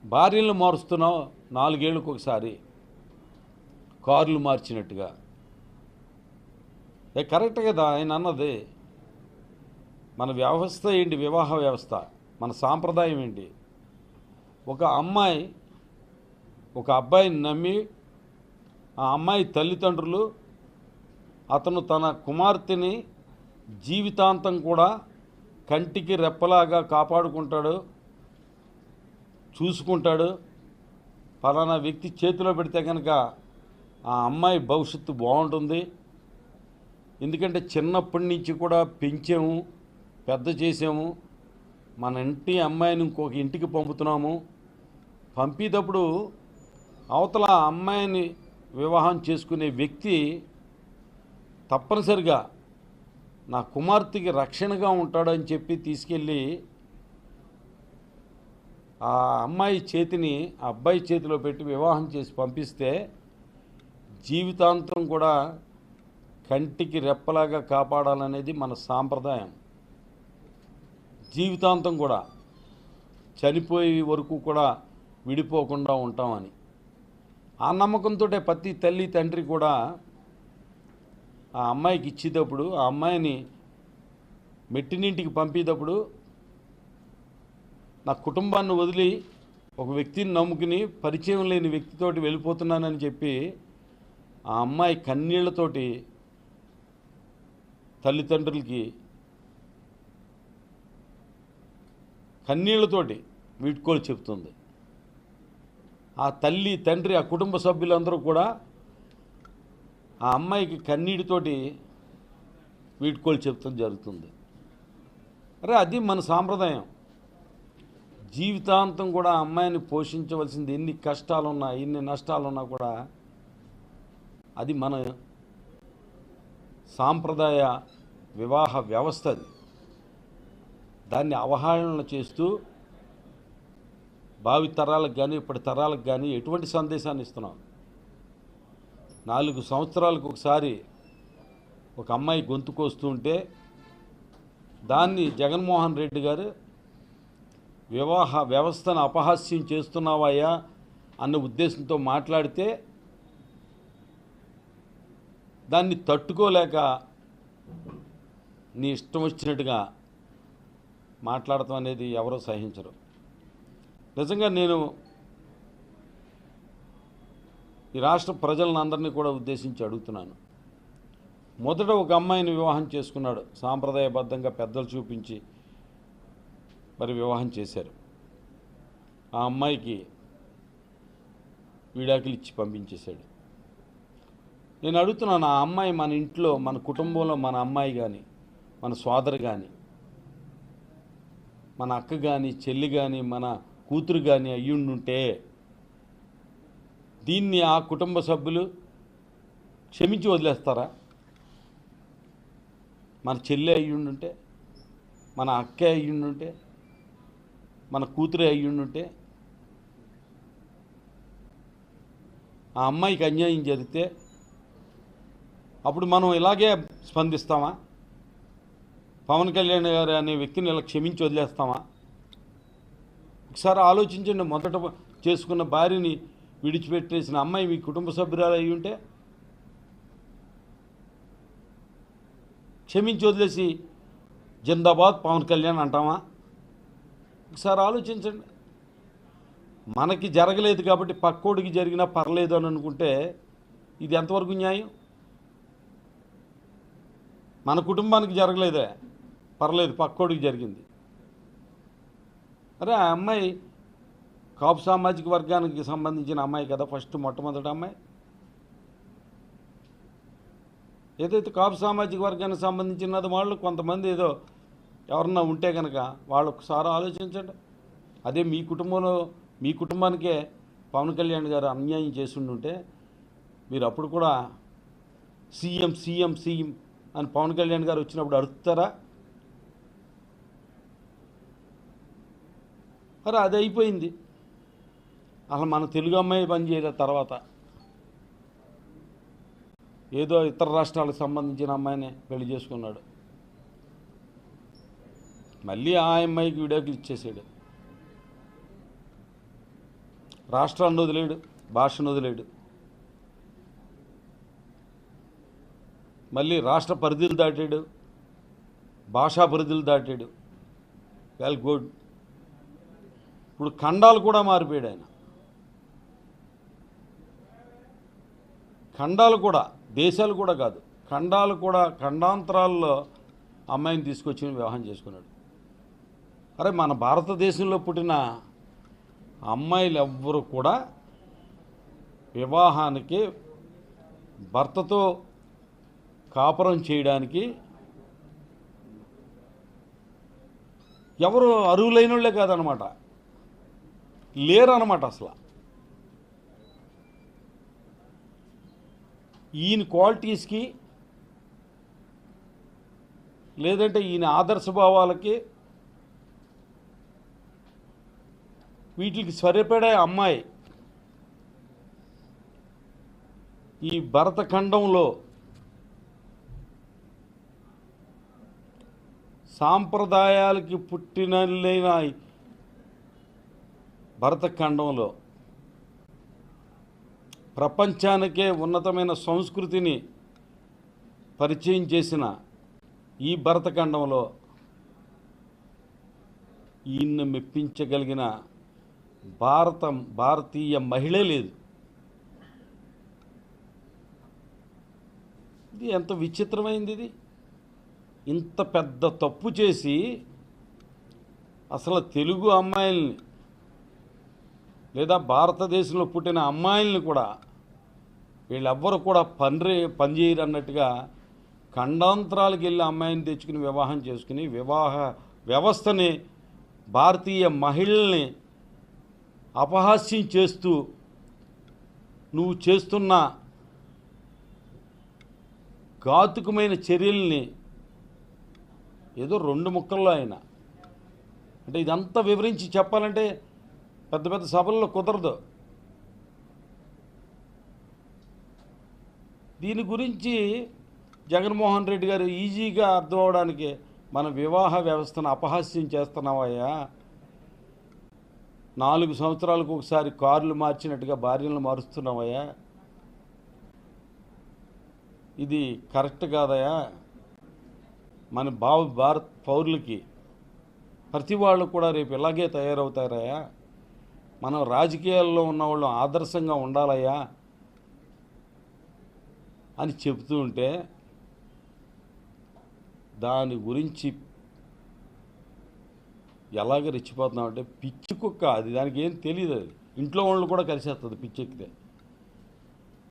భార్యలను మారుస్తున్నావు 4 ఏళ్ళకు ఒకసారి, కార్లు మార్చినట్టుగా. కరెక్ట్ కదా ఆయన అన్నది. మన వ్యవస్థ ఏంటి? వివాహ వ్యవస్థ, మన సాంప్రదాయం ఏంటి? ఒక అమ్మాయి ఒక అబ్బాయిని నమ్మి, ఆ అమ్మాయి తల్లిదండ్రులు అతను తన కుమార్తెని జీవితాంతం కూడా కంటికి రెప్పలాగా కాపాడుకుంటాడు, చూసుకుంటాడు. ఫలానా వ్యక్తి చేతిలో పెడితే కనుక ఆ అమ్మాయి భవిష్యత్తు బాగుంటుంది. ఎందుకంటే చిన్నప్పటి నుంచి కూడా పెంచాము, పెద్ద చేసాము. మన ఇంటి అమ్మాయిని ఇంకొక ఇంటికి పంపుతున్నాము. పంపేటప్పుడు అవతల అమ్మాయిని వివాహం చేసుకునే వ్యక్తి తప్పనిసరిగా నా కుమార్తెకి రక్షణగా ఉంటాడని చెప్పి తీసుకెళ్ళి ఆ అమ్మాయి చేతిని ఆ అబ్బాయి చేతిలో పెట్టి వివాహం చేసి పంపిస్తే జీవితాంతం కూడా కంటికి రెప్పలాగా కాపాడాలనేది మన సాంప్రదాయం. జీవితాంతం కూడా చనిపోయే వరకు కూడా విడిపోకుండా ఉంటామని ఆ నమ్మకంతో ప్రతి తల్లి తండ్రి కూడా ఆ అమ్మాయికి ఇచ్చేటప్పుడు, ఆ అమ్మాయిని మెట్టినింటికి పంపేటప్పుడు నా కుటుంబాన్ని వదిలి ఒక వ్యక్తిని నమ్ముకుని పరిచయం లేని వ్యక్తితోటి వెళ్ళిపోతున్నానని చెప్పి ఆ అమ్మాయి కన్నీళ్లతోటి తల్లిదండ్రులకి కన్నీళ్లతోటి వీడ్కోలు చెప్తుంది. ఆ తల్లి తండ్రి ఆ కుటుంబ సభ్యులందరూ కూడా ఆ అమ్మాయికి కన్నీటితోటి వీడ్కోలు చెప్తాం జరుగుతుంది. అరే అది మన సాంప్రదాయం. జీవితాంతం కూడా ఆ అమ్మాయిని పోషించవలసింది. ఎన్ని కష్టాలున్నా, ఎన్ని నష్టాలున్నా కూడా అది మన సాంప్రదాయ వివాహ వ్యవస్థ. అది దాన్ని అవహేళన చేస్తూ భావి తరాలకు కానీ ఇప్పటి తరాలకు కానీ ఎటువంటి సందేశాన్ని ఇస్తున్నాం? 4 సంవత్సరాలకు ఒకసారి ఒక అమ్మాయి గొంతు కోస్తూ ఉంటే దాన్ని జగన్మోహన్ రెడ్డి గారు వివాహ వ్యవస్థను అపహాస్యం చేస్తున్నావయ్యా అన్న ఉద్దేశంతో మాట్లాడితే దాన్ని తట్టుకోలేక నీ ఇష్టం వచ్చినట్టుగా మాట్లాడటం అనేది ఎవరో సహించరు. నిజంగా నేను ఈ రాష్ట్ర ప్రజలను అందరినీ కూడా ఉద్దేశించి అడుగుతున్నాను. మొదట ఒక అమ్మాయిని వివాహం చేసుకున్నాడు, సాంప్రదాయబద్ధంగా పెద్దలు చూపించి మరి వివాహం చేశారు. ఆ అమ్మాయికి విడాకులు ఇచ్చి పంపించేశాడు. నేను అడుగుతున్నాను, ఆ అమ్మాయి మన ఇంట్లో, మన కుటుంబంలో మన అమ్మాయి కానీ, మన సోదరు కానీ, మన అక్క కానీ, చెల్లి కానీ, మన కూతురు కానీ అయ్యుండుంటే దీన్ని ఆ కుటుంబ సభ్యులు క్షమించి వదిలేస్తారా? మన చెల్లి అయ్యుండుంటే, మన అక్కే అయ్యుండుంటే, మన కూతురే అయ్యుండుంటే, ఆ అమ్మాయికి అన్యాయం జరిగితే అప్పుడు మనం ఇలాగే స్పందిస్తామా? పవన్ కళ్యాణ్ గారు అనే వ్యక్తిని ఇలా క్షమించి వదిలేస్తామా? ఒకసారి ఆలోచించండి. మొదట చేసుకున్న భార్యని విడిచిపెట్టేసిన అమ్మాయి మీ కుటుంబ సభ్యురాలు అయి ఉంటే క్షమించి వదిలేసి జిందాబాద్ పవన్ కళ్యాణ్ అంటామా? ఒకసారి ఆలోచించండి. మనకి జరగలేదు కాబట్టి పక్కోడికి జరిగినా పర్లేదు అని అనుకుంటే ఇది ఎంతవరకు న్యాయం? మన కుటుంబానికి జరగలేదే, పర్లేదు, పక్కోడికి జరిగింది. అరే ఆ అమ్మాయి కాపు సామాజిక వర్గానికి సంబంధించిన అమ్మాయి కదా, మొట్టమొదటి అమ్మాయి. ఏదైతే కాపు సామాజిక వర్గానికి సంబంధించినది వాళ్ళు కొంతమంది ఏదో ఎవరన్నా ఉంటే కనుక వాళ్ళు ఒకసారి ఆలోచించండి. అదే మీ కుటుంబంలో మీ కుటుంబానికే పవన్ కళ్యాణ్ గారు అన్యాయం చేస్తుంటే మీరు అప్పుడు కూడా సీఎం సీఎం సీఎం అని పవన్ కళ్యాణ్ గారు వచ్చినప్పుడు అడుగుతారా? అరే అది అయిపోయింది. అసలు మన తెలుగు అమ్మాయి పనిచేయలే. తర్వాత ఏదో ఇతర రాష్ట్రాలకు సంబంధించిన అమ్మాయినే పెళ్లి చేసుకున్నాడు. మళ్ళీ ఆ అమ్మాయికి విడాకులు ఇచ్చేసాడు. రాష్ట్రాన్ని వదిలేడు, భాషను వదిలేడు, మళ్ళీ రాష్ట్ర పరిధులు దాటాడు, భాషా పరిధులు దాటాడు. Well good. ఇప్పుడు ఖండాలు కూడా మారిపోయాడు ఆయన. ఖండాలు కూడా, దేశాలు కూడా కాదు, ఖండాలు కూడా, ఖండాంతరాల్లో అమ్మాయిని తీసుకొచ్చి వివాహం చేసుకున్నాడు. అరే మన భారతదేశంలో పుట్టిన అమ్మాయిలు ఎవ్వరు కూడా వివాహానికి, భర్తతో కాపురం చేయడానికి ఎవరు అర్హులైన వాళ్ళే కాదనమాట, లేరనమాట అసలు. ఈయన క్వాలిటీస్కి లేదంటే ఈయన ఆదర్శభావాలకి వీటికి సరిపడే అమ్మాయి ఈ భరతఖండంలో సాంప్రదాయాలకి పుట్టినలైన భరతఖండంలో ప్రపంచానికే ఉన్నతమైన సంస్కృతిని పరిచయం చేసిన ఈ భరతఖండంలో ఈయన్ని మెప్పించగలిగిన భారతీయ మహిళే లేదు. ఇది ఎంత విచిత్రమైంది. ఇది ఇంత పెద్ద తప్పు చేసి అసలు తెలుగు అమ్మాయిల్ని లేదా భారతదేశంలో పుట్టిన అమ్మాయిల్ని కూడా వీళ్ళెవ్వరు కూడా పనిచేయరు అన్నట్టుగా ఖండాంతరాలకు వెళ్ళి అమ్మాయిని తెచ్చుకుని వివాహం చేసుకుని వివాహ వ్యవస్థని, భారతీయ మహిళల్ని అపహాస్యం చేస్తూ నువ్వు చేస్తున్న ఘాతుకమైన చర్యల్ని ఏదో 2 ముక్కల్లో ఆయన, అంటే ఇదంతా వివరించి చెప్పాలంటే పెద్ద పెద్ద సభల్లో కుదరదు. దీని గురించి జగన్మోహన్ రెడ్డి గారు ఈజీగా అర్థం అవడానికి మన వివాహ వ్యవస్థను అపహాస్యం చేస్తున్నావయ్యా, 4 సంవత్సరాలకు ఒకసారి కార్లు మార్చినట్టుగా భార్యలను మారుస్తున్నావయ్యా, ఇది కరెక్ట్ కాదయా, మన భారత పౌరులకి ప్రతి వాళ్ళు కూడా రేపు ఇలాగే తయారవుతారయ్యా, మనం రాజకీయాల్లో ఉన్నవాళ్ళు ఆదర్శంగా ఉండాలయ్యా అని చెబుతూ ఉంటే దాని గురించి ఎలాగ రెచ్చిపోతున్నామంటే పిచ్చి కుక్క అది, దానికి ఏం తెలియదు. అది ఇంట్లో వాళ్ళు కూడా కలిసేస్తుంది పిచ్చెక్కితే.